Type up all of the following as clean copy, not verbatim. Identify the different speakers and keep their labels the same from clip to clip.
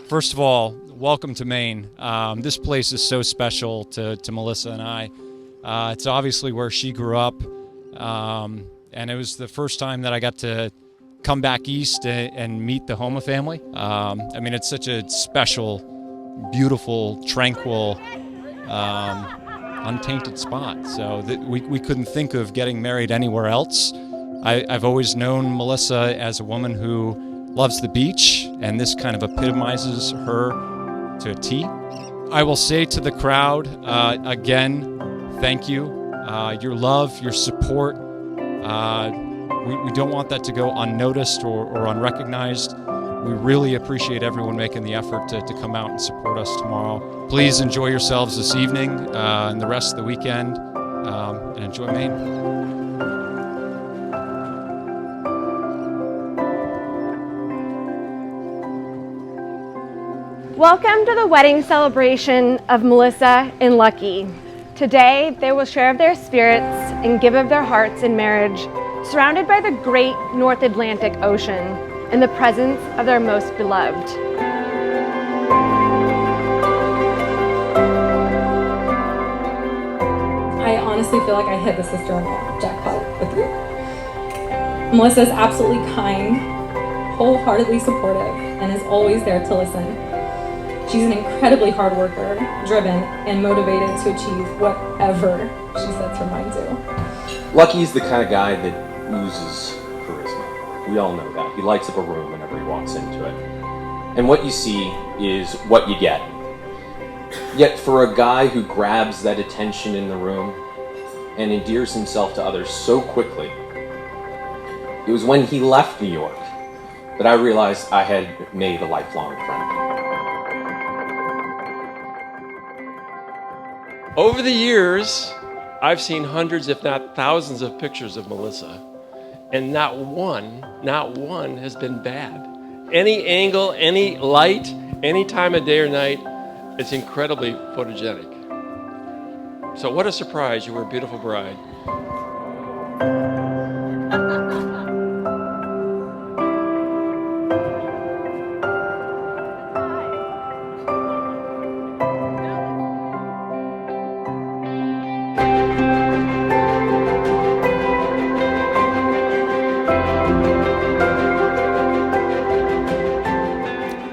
Speaker 1: First of all, welcome to Maine. This place is so special to Melissa and I. It's obviously where she grew up, and it was the first time that I got to come back east and meet the Homa family. I mean, it's such a special, beautiful, tranquil, untainted spot. So that we couldn't think of getting married anywhere else. I've always known Melissa as a woman who loves the beach, and this kind of epitomizes her to a T. I will say to the crowd, again, thank you. Your love, your support, we don't want that to go unnoticed or unrecognized. We really appreciate everyone making the effort to come out and support us tomorrow. Please enjoy yourselves this evening and the rest of the weekend, and enjoy Maine.
Speaker 2: Welcome to the wedding celebration of Melissa and Lucky. Today, they will share of their spirits and give of their hearts in marriage, surrounded by the great North Atlantic Ocean, in the presence of their most beloved.
Speaker 3: I honestly feel like I hit the sister-in-law jackpot with you. Melissa is absolutely kind, wholeheartedly supportive, and is always there to listen. She's an incredibly hard worker, driven, and motivated to achieve whatever she sets her mind to.
Speaker 4: Lucky's the kind of guy that oozes charisma. We all know that. He lights up a room whenever he walks into it. And what you see is what you get. Yet for a guy who grabs that attention in the room and endears himself to others so quickly, it was when he left New York that I realized I had made a lifelong friend.
Speaker 5: Over the years, I've seen hundreds, if not thousands, of pictures of Melissa, and not one has been bad. Any angle, any light, any time of day or night, it's incredibly photogenic. So what a surprise, you were a beautiful bride.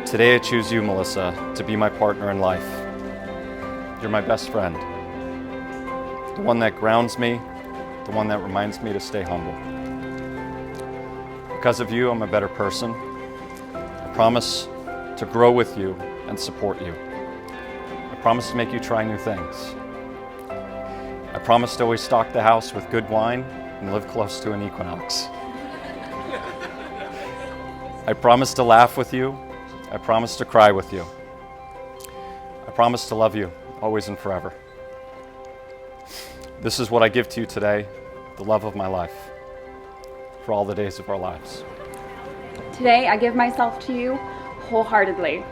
Speaker 6: Today I choose you, Melissa, to be my partner in life. You're my best friend. The one that grounds me, the one that reminds me to stay humble. Because of you, I'm a better person. I promise to grow with you and support you. I promise to make you try new things. I promise to always stock the house with good wine and live close to an equinox. I promise to laugh with you. I promise to cry with you. I promise to love you always and forever. This is what I give to you today, the love of my life, for all the days of our lives.
Speaker 7: Today, I give myself to you wholeheartedly.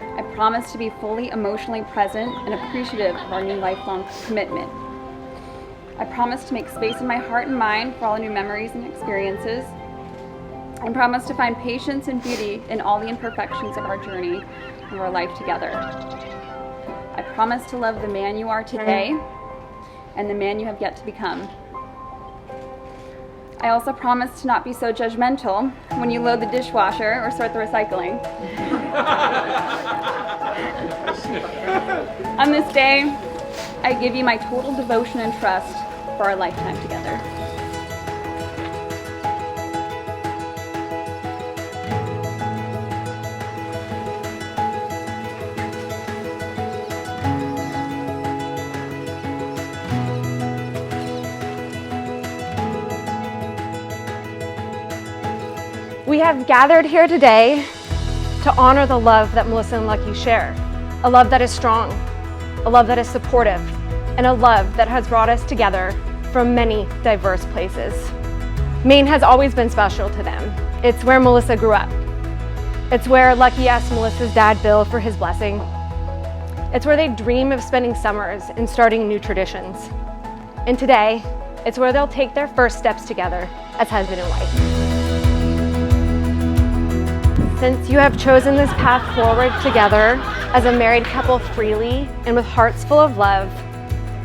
Speaker 7: I promise to be fully emotionally present and appreciative of our new lifelong commitment. I promise to make space in my heart and mind for all the new memories and experiences. I promise to find patience and beauty in all the imperfections of our journey of our life together. I promise to love the man you are today and the man you have yet to become. I also promise to not be so judgmental when you load the dishwasher or sort the recycling. On this day, I give you my total devotion and trust for our lifetime together.
Speaker 2: We have gathered here today to honor the love that Melissa and Lucky share, a love that is strong, a love that is supportive, and a love that has brought us together from many diverse places. Maine has always been special to them. It's where Melissa grew up. It's where Lucky asked Melissa's dad Bill for his blessing. It's where they dream of spending summers and starting new traditions. And today, It's where they'll take their first steps together as husband and wife. Since you have chosen this path forward together as a married couple freely and with hearts full of love,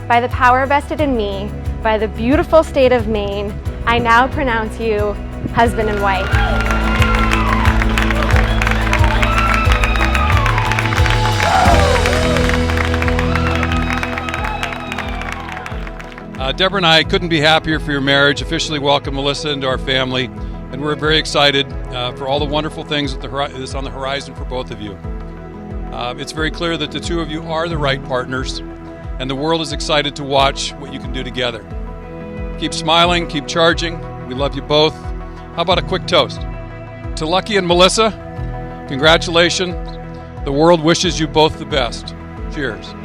Speaker 2: by the power vested in me, by the beautiful state of Maine, I now pronounce you husband and wife.
Speaker 8: Deborah and I couldn't be happier for your marriage. Officially welcome Melissa into our family, and we're very excited for all the wonderful things that's on the horizon for both of you. It's very clear that the two of you are the right partners, and the world is excited to watch what you can do together. Keep smiling, keep charging. We love you both. How about a quick toast? To Lucky and Melissa, congratulations. The world wishes you both the best. Cheers.